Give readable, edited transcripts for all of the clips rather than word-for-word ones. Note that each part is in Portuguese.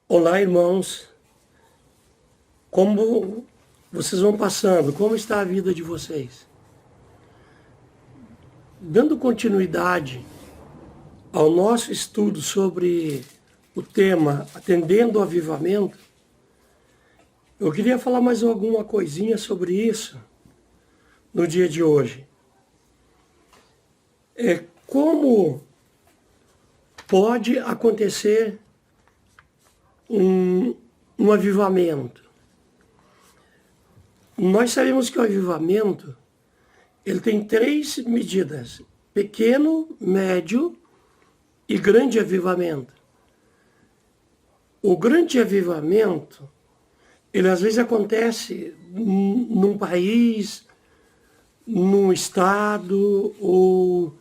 Olá, irmãos. Como vocês vão passando? Como está a vida de vocês? Dando continuidade ao nosso estudo sobre o tema Atendendo ao Avivamento, eu queria falar mais alguma coisinha sobre isso no dia de hoje. Como pode acontecer um avivamento? Nós sabemos que o avivamento ele tem três medidas: pequeno, médio e grande avivamento. O grande avivamento, ele às vezes acontece num país, num estado ou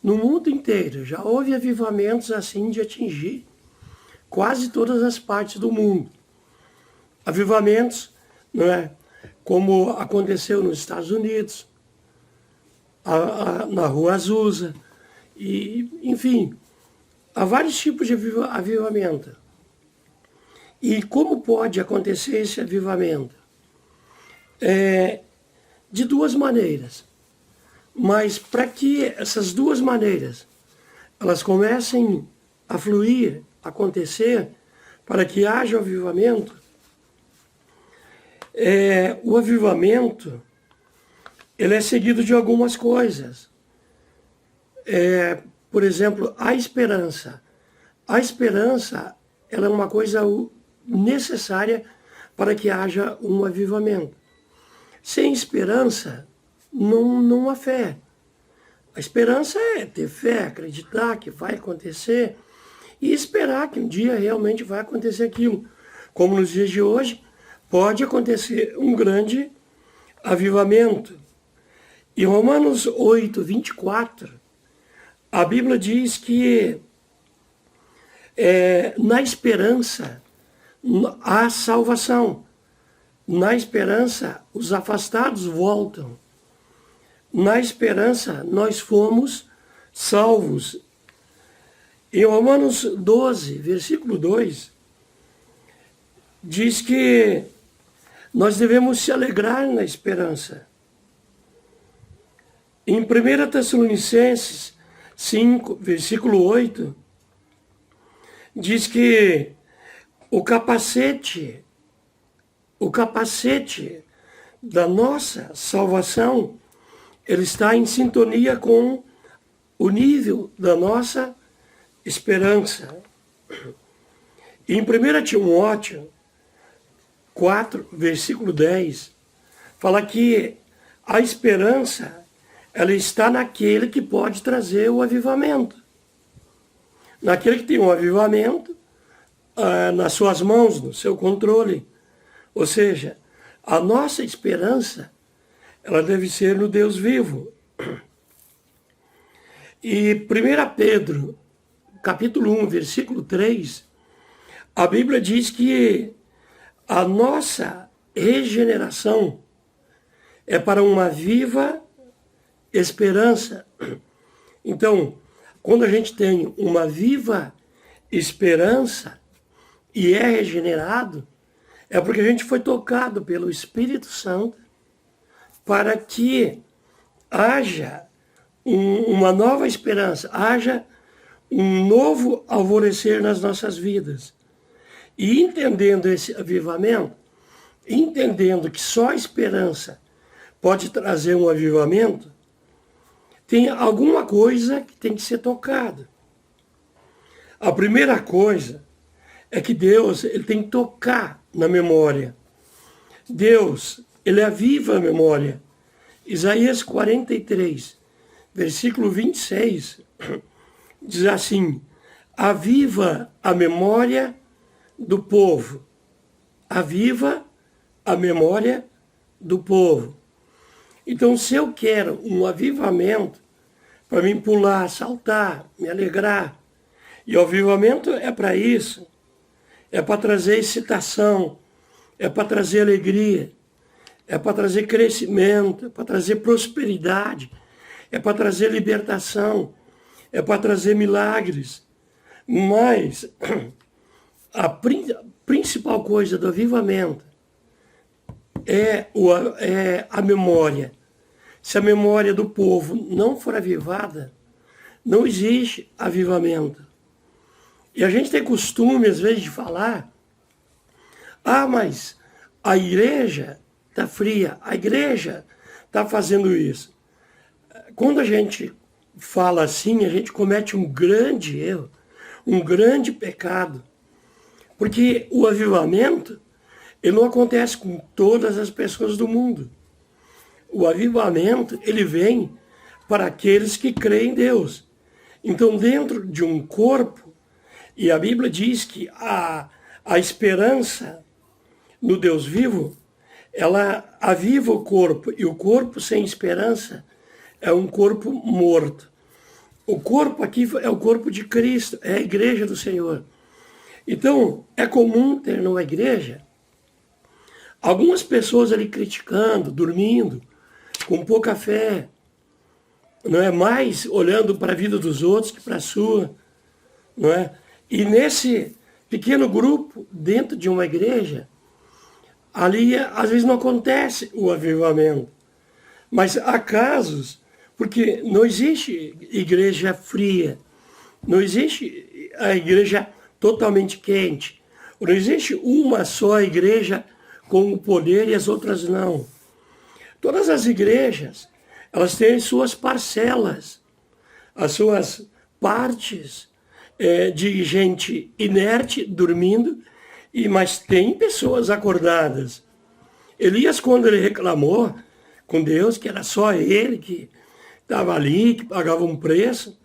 no mundo inteiro. Já houve avivamentos assim de atingir quase todas as partes do mundo. Avivamentos, não é? Como aconteceu nos Estados Unidos, na Rua Azusa, e, enfim, há vários tipos de avivamento. E como pode acontecer esse avivamento? De duas maneiras. Mas para que essas duas maneiras elas comecem a fluir, a acontecer, para que haja avivamento, o avivamento ele é seguido de algumas coisas. Por exemplo, a esperança. A esperança ela é uma coisa necessária para que haja um avivamento. Sem esperança, não há fé. A esperança é ter fé, acreditar que vai acontecer e esperar que um dia realmente vai acontecer aquilo. Como nos dias de hoje, pode acontecer um grande avivamento. Em Romanos 8, 24, a Bíblia diz que na esperança há salvação. Na esperança, os afastados voltam. Na esperança, nós fomos salvos. Em Romanos 12, versículo 2, diz que nós devemos se alegrar na esperança. Em 1 Tessalonicenses 5, versículo 8, diz que o capacete da nossa salvação, ele está em sintonia com o nível da nossa esperança. Em 1 Timóteo 4, versículo 10, fala que a esperança ela está naquele que pode trazer o avivamento. Naquele que tem um avivamento nas suas mãos, no seu controle. Ou seja, a nossa esperança ela deve ser no Deus vivo. E 1 Pedro, capítulo 1, versículo 3, a Bíblia diz que a nossa regeneração é para uma viva esperança. Então, quando a gente tem uma viva esperança e é regenerado, é porque a gente foi tocado pelo Espírito Santo para que haja uma nova esperança, haja um novo alvorecer nas nossas vidas. E entendendo esse avivamento, entendendo que só a esperança pode trazer um avivamento, tem alguma coisa que tem que ser tocada. A primeira coisa é que Deus ele tem que tocar na memória. Deus, ele aviva a memória. Isaías 43, versículo 26, diz assim: aviva a memória do povo. Aviva a memória do povo. Então, se eu quero um avivamento, para mim pular, saltar, me alegrar, e o avivamento é para isso, é para trazer excitação, é para trazer alegria, é para trazer crescimento, é para trazer prosperidade, é para trazer libertação, é para trazer milagres. Mas a principal coisa do avivamento é a memória. Se a memória do povo não for avivada, não existe avivamento. E a gente tem costume, às vezes, de falar, mas a igreja está fria, a igreja está fazendo isso. Quando a gente fala assim, a gente comete um grande erro, um grande pecado. Porque o avivamento, ele não acontece com todas as pessoas do mundo. O avivamento, ele vem para aqueles que creem em Deus. Então, dentro de um corpo, e a Bíblia diz que a esperança no Deus vivo, ela aviva o corpo, e o corpo sem esperança é um corpo morto. O corpo aqui é o corpo de Cristo, é a igreja do Senhor. Então, é comum ter numa igreja algumas pessoas ali criticando, dormindo, com pouca fé, não é mais olhando para a vida dos outros que para a sua, não é? E nesse pequeno grupo, dentro de uma igreja, ali às vezes não acontece o avivamento. Mas há casos, porque não existe igreja fria, não existe a igreja totalmente quente, não existe uma só igreja com o poder e as outras não. Todas as igrejas, elas têm suas parcelas, as suas partes de gente inerte, dormindo, mas tem pessoas acordadas. Elias, quando ele reclamou com Deus, que era só ele que estava ali, que pagava um preço,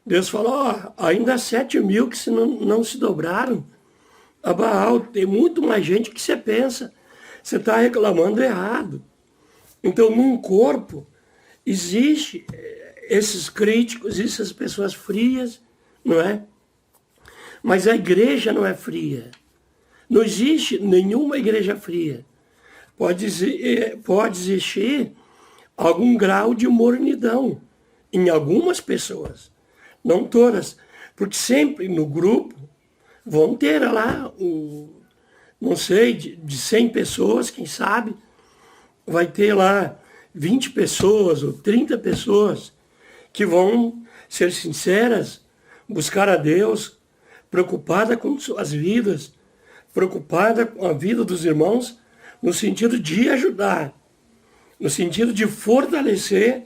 Deus falou, ainda 7.000 que não se dobraram a Baal, tem muito mais gente que você pensa, você está reclamando errado. Então, num corpo, existe esses críticos, essas pessoas frias, não é? Mas a igreja não é fria. Não existe nenhuma igreja fria. Pode existir algum grau de mornidão em algumas pessoas, não todas, porque sempre no grupo vão ter lá, não sei, de 100 pessoas, quem sabe, vai ter lá 20 pessoas ou 30 pessoas que vão ser sinceras, buscar a Deus, preocupada com suas vidas, preocupada com a vida dos irmãos, no sentido de ajudar, no sentido de fortalecer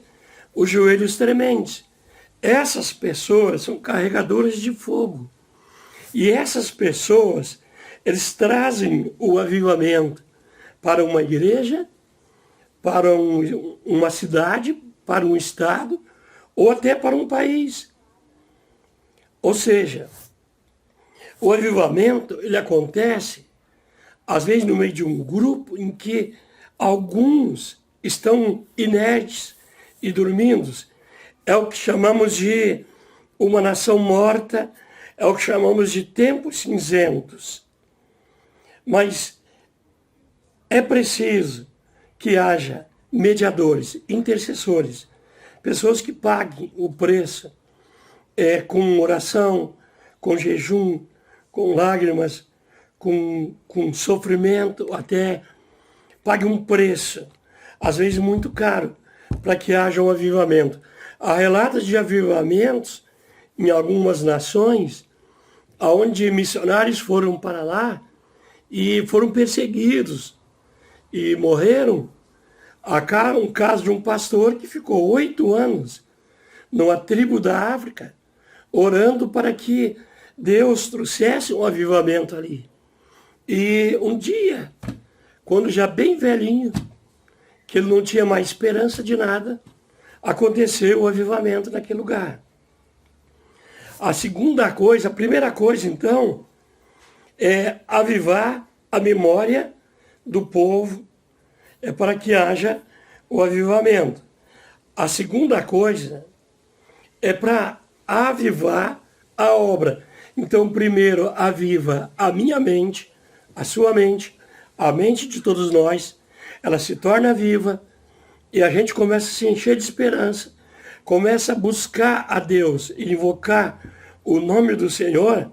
os joelhos trementes. Essas pessoas são carregadoras de fogo. E essas pessoas, eles trazem o avivamento para uma igreja, para uma cidade, para um estado, ou até para um país. Ou seja, o avivamento, ele acontece, às vezes, no meio de um grupo em que alguns estão inertes e dormindo. É o que chamamos de uma nação morta, é o que chamamos de tempos cinzentos. Mas é preciso que haja mediadores, intercessores, pessoas que paguem o preço com oração, com jejum, com lágrimas, com sofrimento, até pague um preço, às vezes muito caro, para que haja um avivamento. Há relatos de avivamentos em algumas nações, onde missionários foram para lá e foram perseguidos e morreram. Há um caso de um pastor que ficou 8 anos numa tribo da África, orando para que Deus trouxesse um avivamento ali. E um dia, quando já bem velhinho, que ele não tinha mais esperança de nada, aconteceu o avivamento naquele lugar. A primeira coisa, então, é avivar a memória do povo, para que haja o avivamento. A segunda coisa é para avivar a obra. Então, primeiro, aviva a minha mente, a sua mente, a mente de todos nós, ela se torna viva e a gente começa a se encher de esperança, começa a buscar a Deus e invocar o nome do Senhor.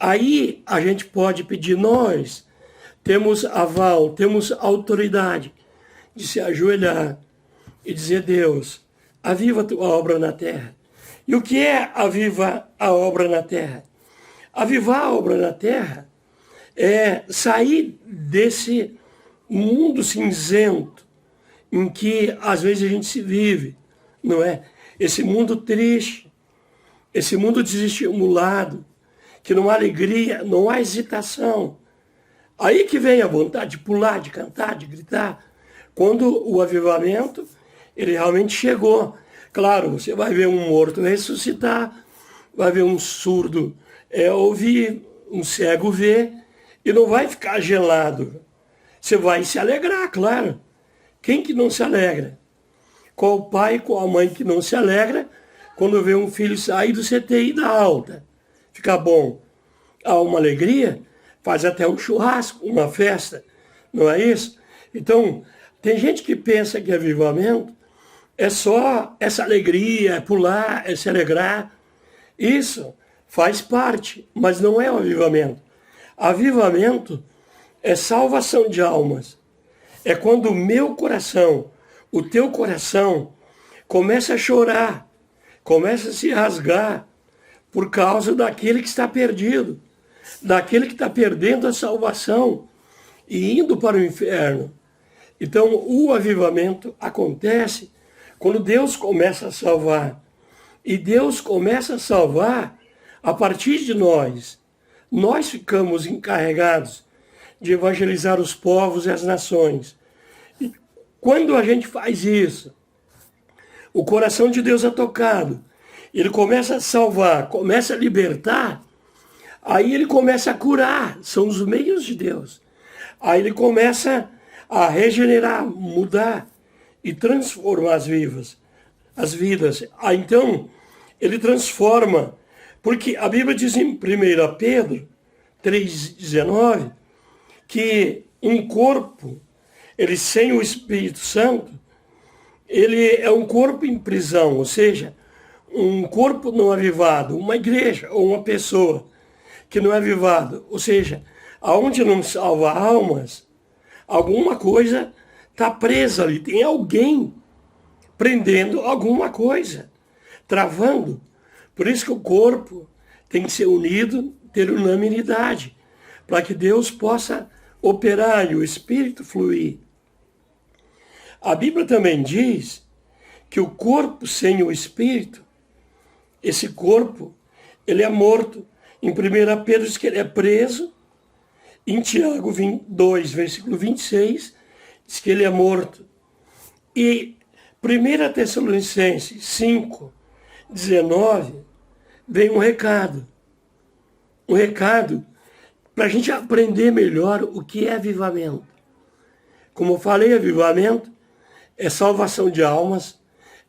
Aí a gente pode pedir, nós temos aval, temos autoridade de se ajoelhar e dizer, Deus, aviva a tua obra na terra. E o que é avivar a obra na terra? Avivar a obra na terra é sair desse mundo cinzento em que às vezes a gente se vive, não é? Esse mundo triste, esse mundo desestimulado, que não há alegria, não há hesitação. Aí que vem a vontade de pular, de cantar, de gritar. Quando o avivamento, ele realmente chegou. Claro, você vai ver um morto ressuscitar, vai ver um surdo ouvir, um cego ver, e não vai ficar gelado. Você vai se alegrar, claro. Quem que não se alegra? Qual pai, qual mãe que não se alegra quando vê um filho sair do CTI da alta? Fica bom. Há uma alegria, faz até um churrasco, uma festa, não é isso? Então, tem gente que pensa que avivamento é só essa alegria, é pular, é se alegrar. Isso faz parte, mas não é o avivamento. Avivamento é salvação de almas. É quando o meu coração, o teu coração, começa a chorar, começa a se rasgar por causa daquele que está perdido, daquele que está perdendo a salvação e indo para o inferno. Então, o avivamento acontece quando Deus começa a salvar. E Deus começa a salvar a partir de nós. Nós ficamos encarregados de evangelizar os povos e as nações. E quando a gente faz isso, o coração de Deus é tocado, ele começa a salvar, começa a libertar, aí ele começa a curar, são os meios de Deus. Aí ele começa a regenerar, mudar e transformar as vidas. Aí então, ele transforma, porque a Bíblia diz em 1 Pedro 3,19, que um corpo, ele sem o Espírito Santo, ele é um corpo em prisão, ou seja, um corpo não avivado, uma igreja ou uma pessoa que não é avivado, ou seja, aonde não salva almas, alguma coisa está presa ali, tem alguém prendendo alguma coisa, travando. Por isso que o corpo tem que ser unido, ter unanimidade, para que Deus possa operar e o Espírito fluir. A Bíblia também diz que o corpo sem o Espírito, esse corpo, ele é morto. Em 1 Pedro diz que ele é preso. Em Tiago 2, versículo 26, diz que ele é morto. E 1 Tessalonicenses 5, 19, vem um recado. Um recado para a gente aprender melhor o que é avivamento. Como eu falei, avivamento é salvação de almas,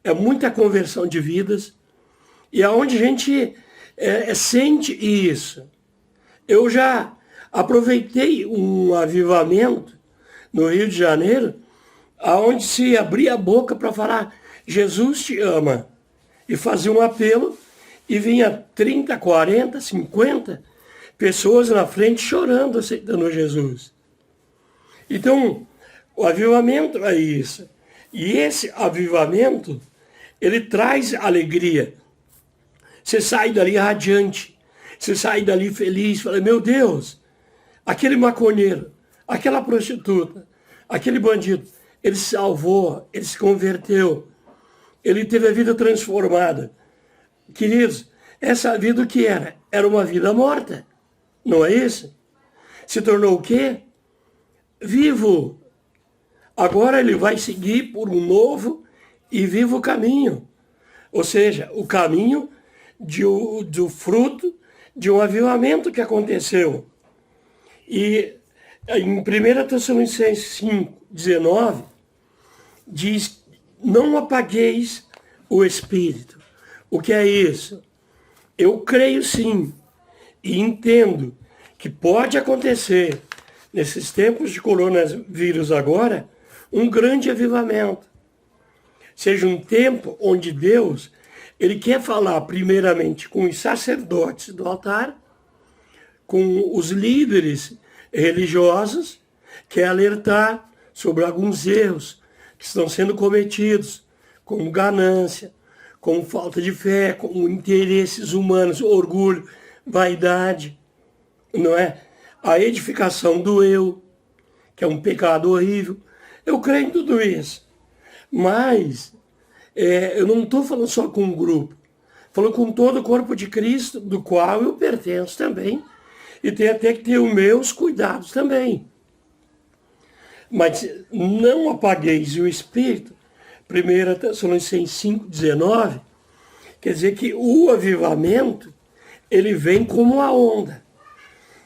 é muita conversão de vidas, e aonde a gente sente isso. Eu já aproveitei um avivamento no Rio de Janeiro, aonde se abria a boca para falar, Jesus te ama, e fazia um apelo, e vinha 30, 40, 50 pessoas na frente chorando, aceitando Jesus. Então, o avivamento é isso. E esse avivamento, ele traz alegria. Você sai dali radiante, você sai dali feliz, fala, meu Deus, aquele maconheiro, aquela prostituta, aquele bandido, ele se salvou, ele se converteu, ele teve a vida transformada. Queridos, essa vida o que era? Era uma vida morta, não é isso? Se tornou o quê? Vivo. Agora ele vai seguir por um novo e vivo caminho. Ou seja, o caminho do fruto de um avivamento que aconteceu. E em 1 Tessalonicenses 5, 19, diz, não apagueis o Espírito. O que é isso? Eu creio sim e entendo que pode acontecer, nesses tempos de coronavírus agora, um grande avivamento. Seja um tempo onde Deus, ele quer falar primeiramente com os sacerdotes do altar, com os líderes religiosos, que é alertar sobre alguns erros que estão sendo cometidos, como ganância, como falta de fé, como interesses humanos, orgulho, vaidade, não é? A edificação do eu, que é um pecado horrível. Eu creio em tudo isso. Mas eu não estou falando só com um grupo. Falando com todo o corpo de Cristo, do qual eu pertenço também. E tem até que ter os meus cuidados também. Mas não apagueis o Espírito. 1 Tessalonicenses 5,19, quer dizer que o avivamento, ele vem como a onda.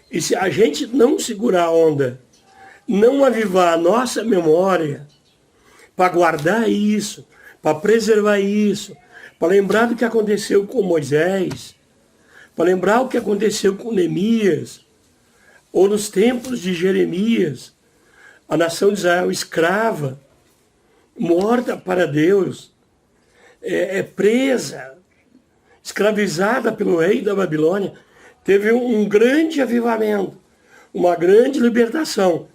E se a gente não segurar a onda, não avivar a nossa memória, para guardar isso, para preservar isso, para lembrar do que aconteceu com Moisés, para lembrar o que aconteceu com Neemias, ou nos tempos de Jeremias, a nação de Israel escrava, morta para Deus, presa, escravizada pelo rei da Babilônia, teve um grande avivamento, uma grande libertação.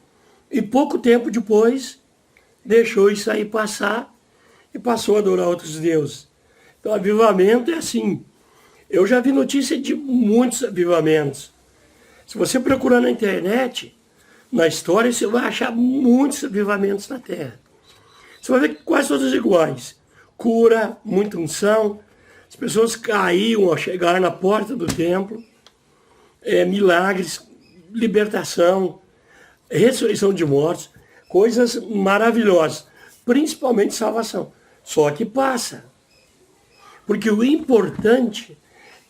E pouco tempo depois, deixou isso aí passar e passou a adorar outros deuses. Então, avivamento é assim. Eu já vi notícia de muitos avivamentos. Se você procurar na internet, na história, você vai achar muitos avivamentos na Terra. Você vai ver que quase todos iguais. Cura, muita unção, as pessoas caíam ao chegar na porta do templo, milagres, libertação, ressurreição de mortos, coisas maravilhosas, principalmente salvação. Só que passa. Porque o importante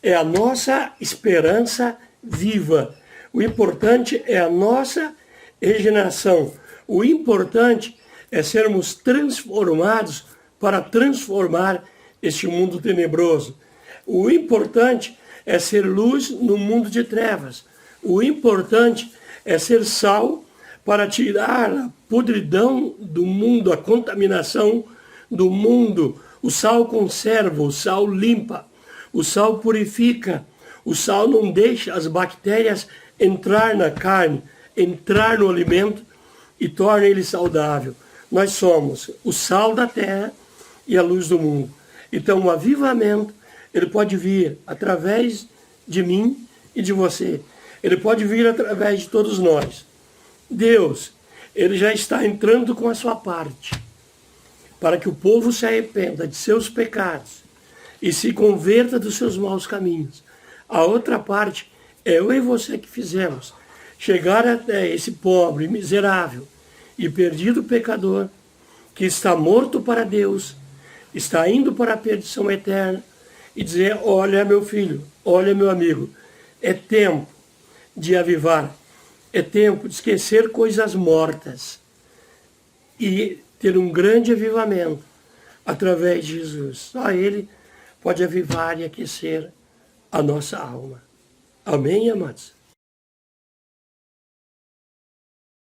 é a nossa esperança viva. O importante é a nossa regeneração. O importante é sermos transformados para transformar este mundo tenebroso. O importante é ser luz no mundo de trevas. O importante é ser sal para tirar a podridão do mundo, a contaminação do mundo. O sal conserva, o sal limpa, o sal purifica, o sal não deixa as bactérias entrar na carne, entrar no alimento e torna ele saudável. Nós somos o sal da terra e a luz do mundo. Então o avivamento, ele pode vir através de mim e de você. Ele pode vir através de todos nós. Deus, ele já está entrando com a sua parte, para que o povo se arrependa de seus pecados e se converta dos seus maus caminhos. A outra parte é eu e você que fizemos. Chegar até esse pobre, miserável e perdido pecador, que está morto para Deus, está indo para a perdição eterna, e dizer, olha meu filho, olha meu amigo, é tempo de avivar, é tempo de esquecer coisas mortas e ter um grande avivamento através de Jesus. Só Ele pode avivar e aquecer a nossa alma. Amém, amados?